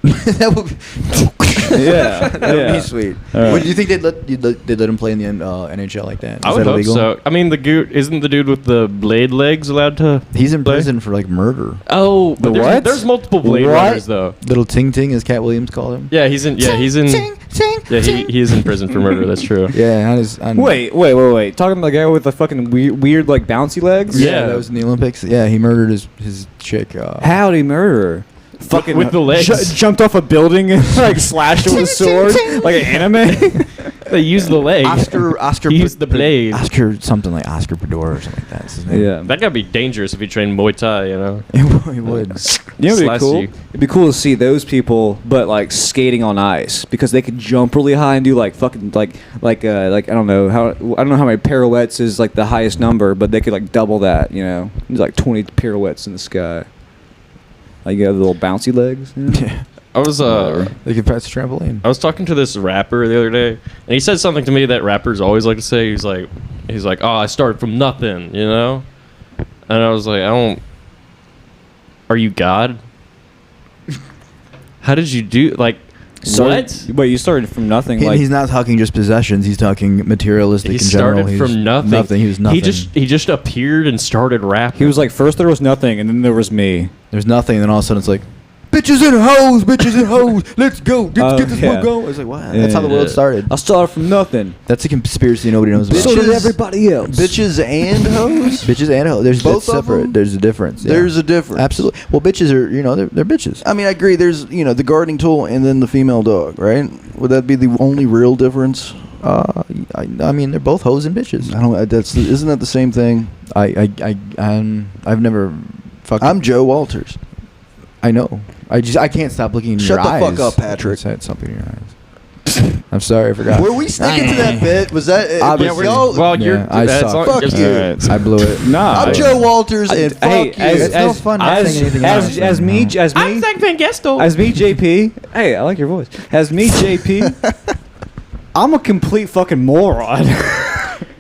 That would Yeah, that would yeah. be sweet. All right. What do you think they'd let him play in the NHL like that? I Is would that hope illegal? so. I mean, isn't the dude with the blade legs allowed to? He's in play? prison for like murder. Oh, but The there's, what? there's multiple blade What? runners though. Little Ting Ting, as Cat Williams called him. Yeah, he's in. Yeah, he is in prison for murder. That's true. Yeah, Wait. Talking about the guy with the fucking weird like bouncy legs? Yeah. that was in the Olympics. Yeah, he murdered his chick. How'd he murder her? Fucking with the legs. jumped off a building and like slashed it with a sword like an anime. They use the leg. Oscar He used the blade. Oscar something like Oscar Pador or something like that. That's his name. Yeah. That gotta be dangerous if you train Muay Thai. You know. He would. You know what'd be Slice cool? you. It'd be cool to see those people, but like skating on ice because they could jump really high and do like fucking like I don't know how many pirouettes is like the highest number, but they could like double that. You know, there's like 20 pirouettes in the sky. Like you have the little bouncy legs. You know? Yeah. I was They could pass the trampoline. I was talking to this rapper the other day, and he said something to me that rappers always like to say. He's like, oh, I started from nothing, you know? And I was like, are you God? How did you do, like, what? Wait, you started from nothing. He's not talking just possessions. He's talking materialistic He in general. started from nothing. He was nothing. He just appeared and started rapping. he was like, first there was nothing, and then there was me. There's nothing, and then all of a sudden it's like, bitches and hoes, let's go, let's get this yeah. one going. It's like, wow, that's how the Yeah. world started. I started from nothing. That's a conspiracy nobody knows about. So did everybody else. Bitches and hoes? Bitches and hoes. There's Both that's of separate. them? There's a difference. Yeah. There's a difference. Absolutely. Well, bitches are, they're bitches. I mean, I agree. There's, the gardening tool and then the female dog, right? Would that be the only real difference? I mean, they're both hoes and bitches. I don't. Isn't that the same thing? I've never fucking. I'm Joe Walters. I know. I can't stop looking in your Shut the eyes. fuck up, Patrick. I said something in your eyes. I'm sorry, I forgot. Were we sticking to that bit? Was that? Obviously. well, you're. Yeah, I that's suck. all- Fuck just- you. Alright. I blew it. Nah. I'm Joe Walters, and fuck hey, you. It's no fun not saying anything else. as me, JP. Hey, I like your voice. As me, JP. I'm a complete fucking moron.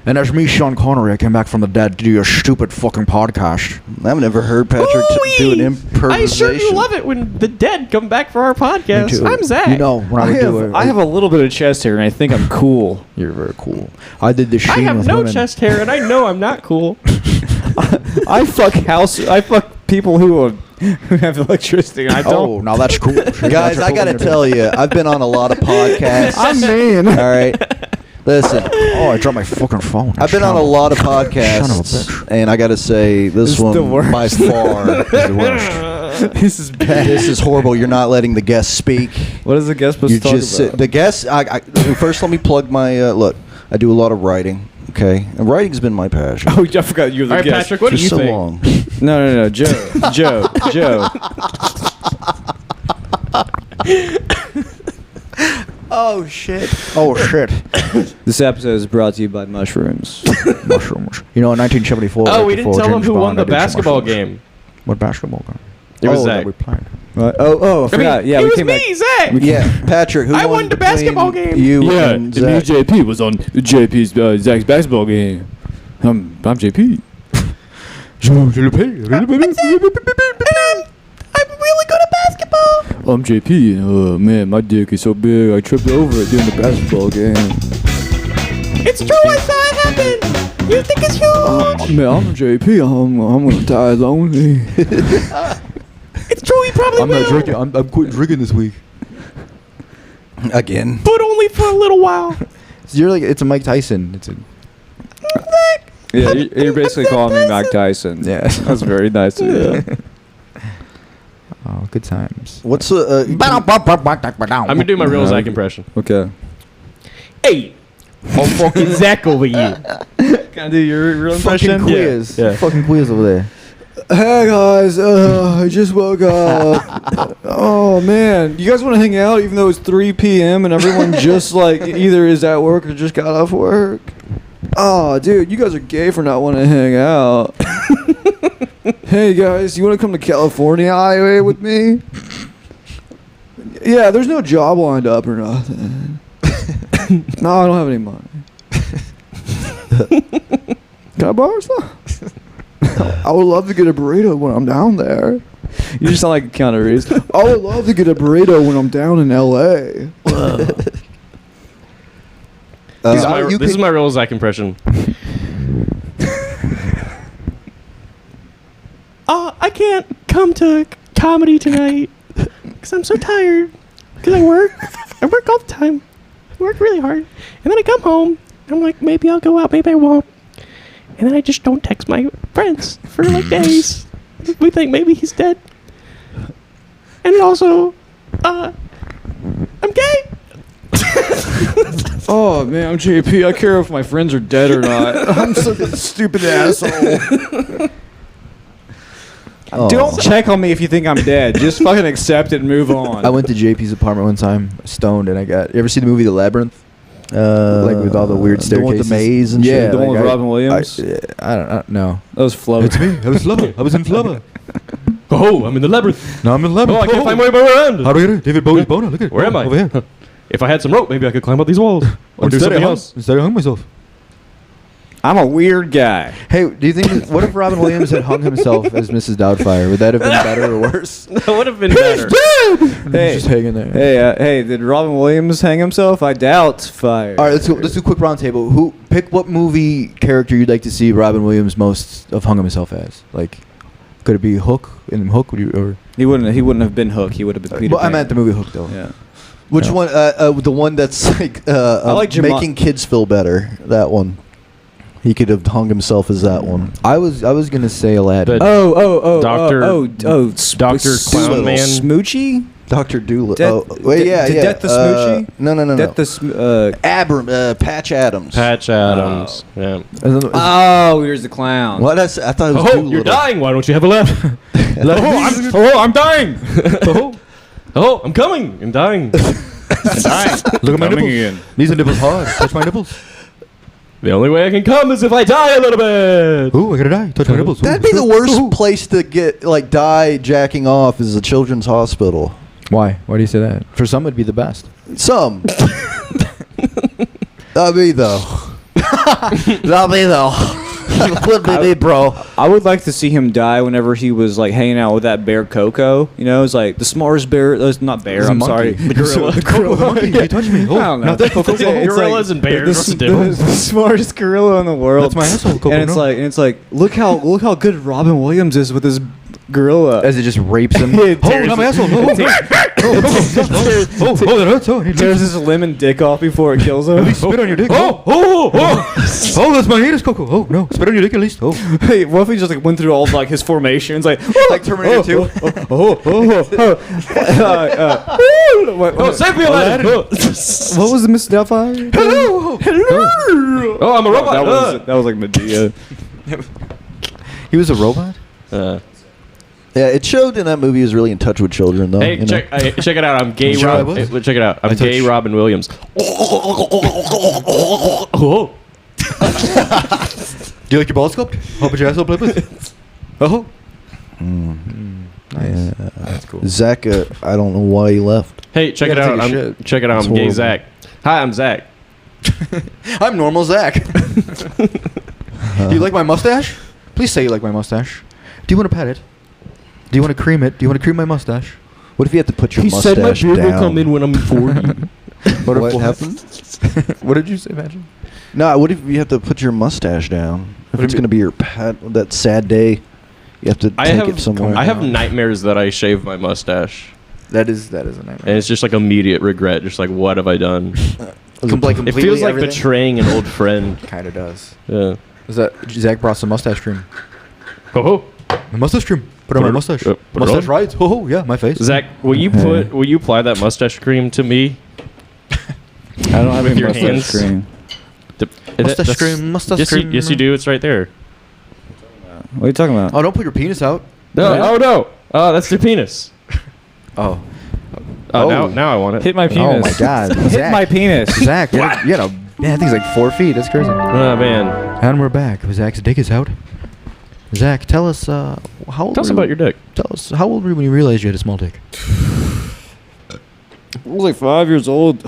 And there's me, Sean Connery. I came back from the dead to do your stupid fucking podcast. I've never heard Patrick do an improvisation. I sure you love it when the dead come back for our podcast. Me too. I'm Zach. You know, when I would do it. I have a little bit of chest hair, and I think I'm cool. You're very cool. I did the I Sheen have with no women. chest hair, and I know I'm not cool. I fuck people who have electricity. And I don't. Oh, now that's cool. Guys, I gotta tell you, I've been on a lot of podcasts. I'm mean. All right, listen. Oh, I dropped my fucking phone. I've been on a lot of podcasts, bitch. and I gotta say, this This is the one worst. by far is the worst. This is bad. This is horrible. You're not letting the guests speak. What is the guest supposed You to talk just about? sit. The guests. First, let me plug my look. I do a lot of writing. Okay, and writing's been my passion. Oh, I forgot you were the All right, guest. Patrick, what for do you so think? long. No, Joe. Oh shit. Oh shit. This episode is brought to you by mushrooms. Mushrooms. You know, in 1974. Oh, right we didn't before tell them James who won Bond, the I did some basketball mushrooms. game. What basketball game? It was that Zach. we played. What? I forgot. Yeah, it we was came me, back. Zach. Yeah, Patrick. Who I won won the between basketball game. You and Zach? JP was on JP's Zach's basketball game. I'm JP. I'm really good at basketball. I'm JP. Oh man, my dick is so big. I tripped over it during the basketball game. It's true, I saw it happen. You think it's huge? Man, I'm JP. I'm gonna die lonely. It's true, he probably I'm will. not drinking. I'm quitting drinking this week. Again. But only for a little while. So you're like, it's a Mike Tyson. It's a. Yeah, you're basically calling me Mike Tyson. Yeah. That's very nice of you. Oh, good times. What's the? I'm gonna do my real No. Zach impression. Okay. Hey, oh fucking Zach over here. Can I do your real Fucking quiz. Yeah. Fucking quiz over there. Hey guys, I just woke up. Oh man, you guys want to hang out even though it's 3 p.m. and everyone just like either is at work or just got off work? Oh, dude, you guys are gay for not wanting to hang out. Hey guys, you want to come to California highway with me? Yeah, there's no job lined up or nothing. No, I don't have any money. Can I borrow some? I would love to get a burrito when I'm down there. You just sound like Keanu Reeves. I would love to get a burrito when I'm down in L.A. This is my real Zach impression. I can't come to comedy tonight because I'm so tired. Because I work all the time. I work really hard, and then I come home. I'm like, maybe I'll go out, maybe I won't. And then I just don't text my friends for like days. We think maybe he's dead. And also, I'm gay. Oh man, I'm JP. I care if my friends are dead or not. I'm such a stupid asshole. Don't check on me if you think I'm dead. Just fucking accept it and move on. I went to JP's apartment one time, stoned, and I got. You ever see the movie The Labyrinth? Like with all the weird staircases. The one with the maze and yeah, shit. the one with like Robin Williams. I don't know. That was Flubber. It's me. I was Flubber. I was in Flubber. Oh, I'm in the labyrinth. No, I'm in Oh, Labyrinth. I can't find my way around. How do I get it? David Bowie's boner. Look at it. Where am I? Over here. If I had some rope, maybe I could climb up these walls or do Instead, something I hung- else. Instead, I hung myself. I'm a weird guy. Hey, do you think? What if Robin Williams had hung himself as Mrs. Doubtfire? Would that have been better or worse? That would have been better. Hey, Just hanging there. hey, did Robin Williams hang himself? I doubt. Fire. All right, let's do a quick round table. Who pick what movie character you'd like to see Robin Williams most have hung himself as? Like, could it be Hook? In Hook, would you or? He wouldn't have been Hook. He would have been Peter Well, I Pan. meant the movie Hook though. Yeah. Which Yeah. one? The one that's like, like Jama- making kids feel better. That one. He could have hung himself as that one. I was gonna say Aladdin. The- Oh, Dr. Dr. Clown Man. Smoochy? Dr. Doolittle. Death- Oh, wait, yeah, Did yeah. Death the Smoochie? No. Death the Patch Adams. Patch Adams. Yeah. Oh, here's the clown. What? I thought it was Oh, Doolittle. you're dying. Why don't you have a left? I'm dying. Oh, I'm coming and dying. Look at my nipples. These are nipples hard. Touch my nipples. The only way I can come is if I die a little bit. Ooh, I gotta die. Touch my nipples. That'd be the worst place to get die jacking off is a children's hospital. Why? Why do you say that? For some, it'd be the best. Some. That'd be though. That'd be though. Would be me, bro. I would like to see him die whenever he was like hanging out with that bear Coco. You know, it's like the smartest bear. Not bear. It's a I'm monkey. sorry, the gorilla. The monkey. You touch me. Oh, I don't know. not that Coco. It's like- Gorillas and bears. What's the the difference? smartest gorilla in the world. That's my asshole, Coco, And it's no. like look how good Robin Williams is with his gorilla. As it just rapes him. It Oh, tears not my his- asshole. Oh, that hurts. Oh, I need Tears his lemon dick off before it kills him. At least spit on your dick. Oh. Oh, that's my anus, Coco. Oh, no. Spit on your dick at least. Oh. Hey, what if he just like went through all of like his formations, like Terminator 2. Oh, save me, Aladdin. What was the Miss Doubtfire? Hello. Oh, I'm a robot. That was like Medea. He was a robot? Yeah, it showed in that movie he was really in touch with children, though. Hey, you know? check it out. I'm gay. Sure I Rob. was. Check it out. I'm I gay. touched- Robin Williams. Oh. Do you like your ball sculpt? How about your asshole play with? Oh. Nice. That's cool. Zach, I don't know why he left. Hey, check You it gotta out. take a I'm shit. check it out. It's I'm gay. horrible. Zach. Hi, I'm Zach. I'm normal Zach. Do you like my mustache? Please say you like my mustache. Do you want to pet it? Do you want to cream it? Do you want to cream my mustache? What if you had to put your He mustache said my beard down? will come in when I'm 40. What happened? What did you say, Patrick? No, what if you have to put your mustache down? If What it's do you going to be your pet that sad day, you have to take it somewhere. I have nightmares that I shave my mustache, That is a nightmare. and it's just like immediate regret. Just like, what have I done? It feels like betraying an old friend. Kind of does. Yeah. Is that Zach brought some mustache cream? Oh, My mustache cream. Put on my mustache. put it Mustache on. rides. Oh, yeah, my face. Zach, will you apply that mustache cream to me? I don't have With any your mustache hands? cream. Mustache cream, mustache yes, cream. yes, you do. It's right there. What are you talking about? Oh, don't put your penis out. No, oh no. Oh, that's their penis. Oh. Oh, Oh. now I want it. Hit my penis. Oh my God. Hit Zach. my penis. Zach, you had a that thing's like 4 feet. That's crazy. Oh man. And we're back. Zach's dick is out. Zach, tell us how old Tell us were about you- your dick. Tell us how old were you when you realized you had a small dick? I was like 5 years old,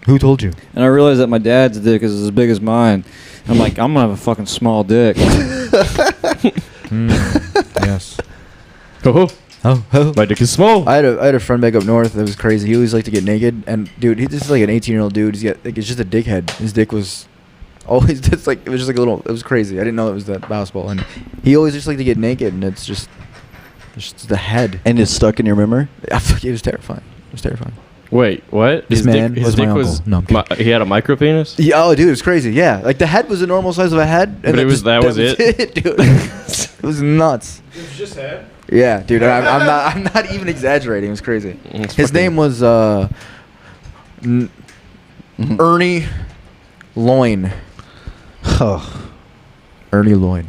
Who told you? and I realized that my dad's dick is as big as mine. I'm like, I'm gonna have a fucking small dick. Yes. Oh, Oh. my dick is small. I had a friend back up north that was crazy. He always liked to get naked, and dude, he's just like an 18-year-old dude. He's got like it's just a dickhead. His dick was always just like it was just like a little. It was crazy. I didn't know it was that possible, and he always just liked to get naked, and it's just the head. And it's stuck in your memory? It was terrifying. It was terrifying. Wait, what? This man his was my dick uncle. No, I'm kidding. he had a micro penis? Yeah, oh, dude, it was crazy. Yeah, like the head was the normal size of a head, But and that was it? dude. It was nuts. It was just head. Yeah, dude, I'm not even exaggerating. It was crazy. It's His fucking- name was Ernie Loin. Oh. Ernie Loin.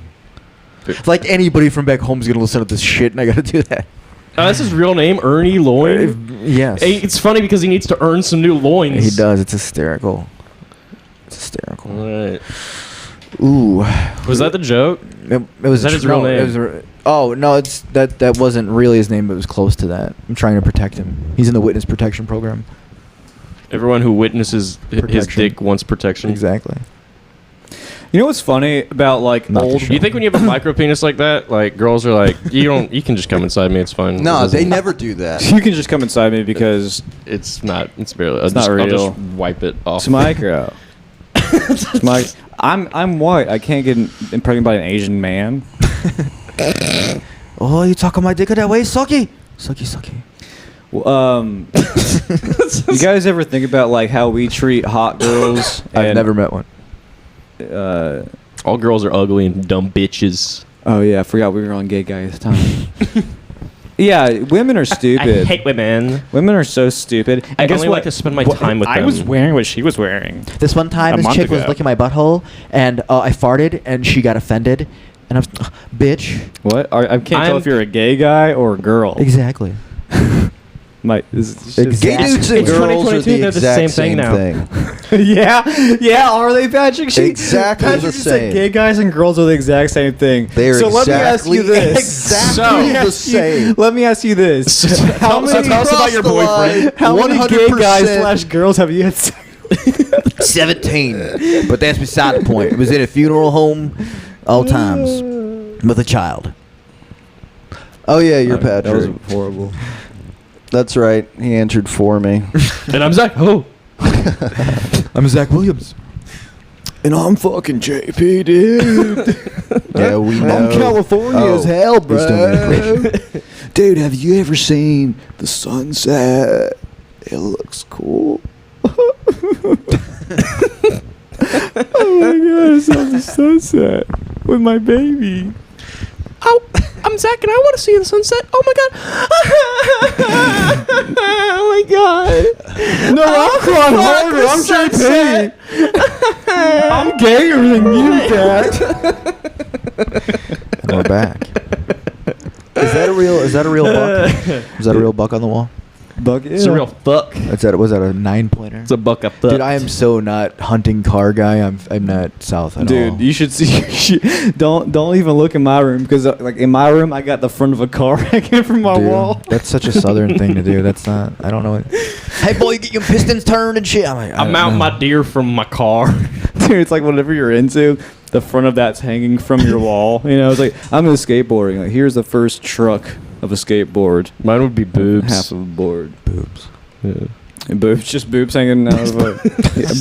Like anybody from back home is gonna listen to this shit, and I gotta do that. That's his real name, Ernie Loin. Yes, Hey, it's funny because he needs to earn some new loins. he does. It's hysterical. It's hysterical. Right. Ooh, Was that the joke? it was Is that his real no, name? It was oh no, it's that wasn't really his name, but it was close to that. I'm trying to protect him. He's in the witness protection program. Everyone who witnesses his Protection. dick wants protection. Exactly. You know what's funny about like Not the old? show. You think when you have a micro penis like that, like girls are like, you can just come inside me, it's fine. No, It doesn't- they never do that. You can just come inside me because It's not. It's barely. It's not I'll real. just wipe it off. it's micro. It's my. I'm white. I can't get impregnated by an Asian man. Oh, you talking my dick that way, sucky, sucky. Well, you guys ever think about like how we treat hot girls? I've and, never met one. All girls are ugly and dumb bitches. Oh yeah, I forgot we were on gay guys time. Yeah, women are stupid. I hate women. Women are so stupid. I And guess only what? like to spend my What- time with I them. was wearing what she was wearing. This one time, A this month chick was ago. licking my butthole, and I farted, and she got offended, and I was, bitch. What? I can't tell I'm- if you're a gay guy or a girl. Exactly. This is Exactly. Gay dudes and It's girls are 2022, the they're the exact same thing now. yeah. Are they, Patrick? Exactly Patrick the just said same. gay guys and girls are the exact same thing. They're so let me ask you exactly- this. exactly Let me the ask you- same. Let me ask you this. Tell us about your boyfriend. How many gay 100%. guys / girls have you had sex 17. But that's beside the point. It was in a funeral home, all times, with a child. Oh yeah, you're That was Patrick. horrible. That's right. He answered for me. And I'm Zach. Oh, I'm Zach Williams. And I'm fucking JP, dude. Yeah, we know. California as hell, He's doing an impression. Dude, have you ever seen the sunset? It looks cool. Oh my god, I saw the sunset with my baby. oh, I'm Zach, and I want to see the sunset. Oh my god. Oh my god. No, I'm crying harder. I'm JP. I'm gayer than you, Dad. And we're back. Is that a real buck? Is that a real buck on the wall? Bucket. It's a real fuck. Was that a 9-pointer? It's a buck of fuck. Dude, I am so not hunting car guy. I'm not south at all. Dude, you should see. Don't even look in my room because like in my room I got the front of a car hanging from my Dude, wall. that's such a southern thing to do. That's not. I don't know. Hey boy, get your pistons turned and shit. I'm like, I mount my deer from my car. Dude, it's like whatever you're into, the front of that's hanging from your wall. You know, it's like I'm into skateboarding. Like here's the first truck of a skateboard. Mine would be boobs. Half of a board. boobs. Yeah. And boobs, just boobs hanging out of a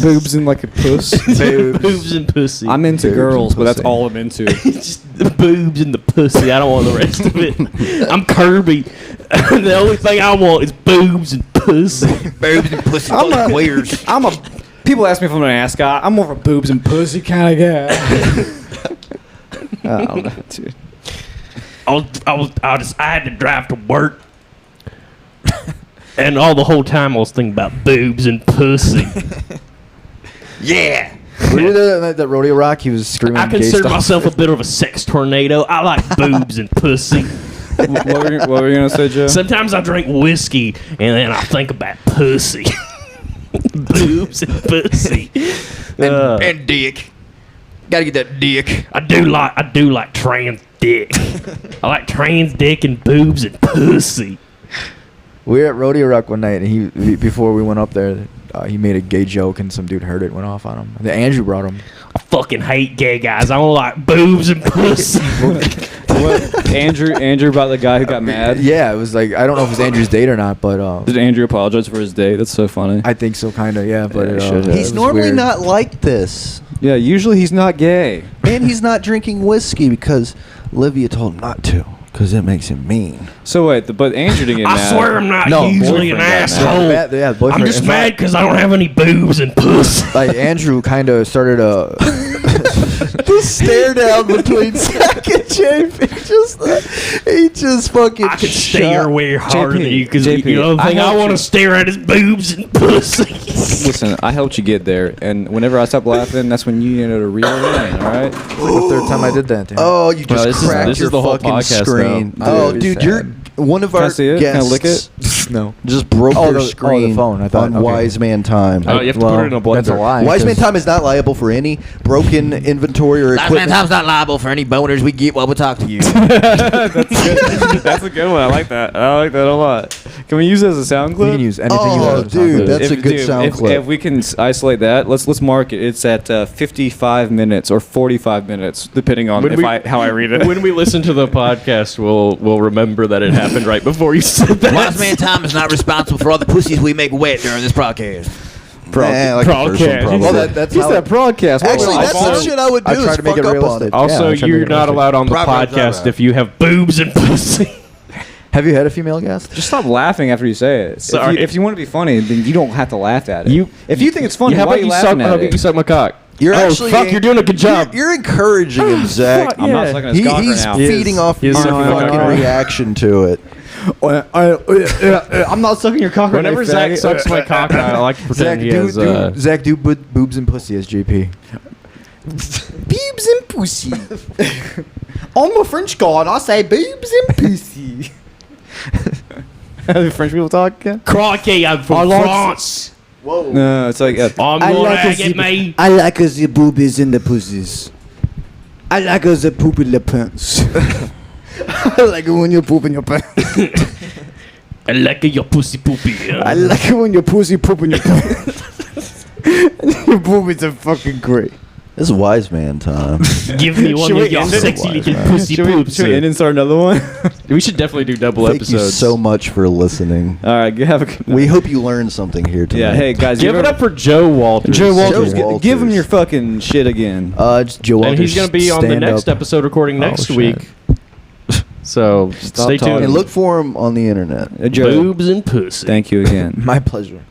boobs and like a puss. Boobs and pussy. I'm into Boobs girls, and but that's pussy. all I'm into. just the boobs and the pussy. I don't want the rest of it. I'm Kirby. The only thing I want is boobs and pussy. Boobs and pussy. I'm a. People ask me if I'm an ass guy. I'm more of a boobs and pussy kind of guy. Oh, no, dude. I had to drive to work. And all the whole time I was thinking about boobs and pussy. Yeah. Were you there at that rodeo rock? He was screaming. I gay consider stuff. myself a bit of a sex tornado. I like boobs and pussy. what were you gonna say, Joe? Sometimes I drink whiskey and then I think about pussy. Boobs and pussy. and dick. Gotta get that dick. I do like trans dick. I like trans dick and boobs and pussy. We were at Rodeo Rock one night, and he before we went up there, he made a gay joke, and some dude heard it, went off on him. The Andrew brought him. I fucking hate gay guys. I don't like boobs and pussy. What? Andrew about the guy who got mad. Yeah, it was like I don't know if it was Andrew's date or not, but Did Andrew apologize for his date? That's so funny. I think so, kind of. Yeah, but Yeah, it, he should have. it He's was normally weird. not like this. Yeah, usually he's not gay. And he's not drinking whiskey because Olivia told him not to. Because it makes him mean. So wait, but Andrew didn't get I mad. swear I'm not No, usually an boyfriend got mad. asshole. Yeah, the boyfriend- I'm just in mad fact- because I don't have any boobs and pussy. Like Andrew kind of started a. The stare down between Zach and JP. He just fucking. I could stare way harder than you because JP, you know the I thing I helped want to you. stare at is boobs and pussy. Listen, I helped you get there, and whenever I stop laughing, that's when you know to reel it in. All right. The third time I did that. To him. Oh, you Well, just this is- cracked this is your the whole fucking podcast, screen. though. Oh, Dude, dude, sad. you're one of Can I our see it? Can I guests. lick no. Just broke Oh, your the- oh, the screen phone. I thought- on okay. Wise Man Time. Oh, you have to put it in a blender. That's a lie. Wise Man 'cause- Time is not liable for any broken inventory or equipment. not liable for any boners we get while we talk to you. That's good. That's a good one. I like that. I like that a lot. Can we use it as a sound clip? You can use anything you Oh, want. dude, that's a good sound if, clip. If we can isolate that, let's mark it. It's at 55 minutes or 45 minutes, depending on how I read it. When we listen to the podcast, we'll remember that it happened right before you said that. Wise Man Tom is not responsible for all the pussies we make wet during this podcast. Nah, like the first one, probably. Well, that's He how said broadcast. Actually, that's Also- the shit I would do. I try is to make fuck it up on realistic. it. Also, Yeah, I try to you're make it not realistic. allowed on the Right. podcast if you have boobs and pussy. Have you had a female guest? Just stop laughing after you say it. Sorry. If you want to be funny, then you don't have to laugh at it. You- if you think it's funny, how why are about you you suck? laughing How at about it? you suck my cock? You're Oh, actually fuck, you're doing a good job. You're encouraging him, Zach. I'm not sucking his cock right He's now. feeding off He your is sucking my fucking cock. reaction to it. I'm not sucking your cock right now. Whenever Zach sucks my cock, I like to Zach, pretend he has. do boobs and pussy as JP. Boobs and pussy. I'm a French guy and I say boobs and pussy. Do French people talk again? Crikey, I'm from France. No, it's like I'm gonna get me. I like the boobies and the pussies. I like the poop in the pants. I like it when you poop in your pants. I like your pussy poopy. I like it when your pussy poop in your pants. Your boobies are fucking great. This is Wise Man Time. Give me one Should of we your end it? sexy little pussy should poops. we end and start another one? We should definitely do double Thank episodes. you so much for listening. All right, have a good We hope you learned something here tonight. Yeah, hey guys, Give you it ever- up for Joe Walters. Joe Walters. Joe Give him Walters. your fucking shit again. Just Joe Walters. And he's going to be on the stand next up. episode recording next shit. week. So stay talking. tuned. And look for him on the internet. Joe, Boobs and pussy. thank you again. My pleasure.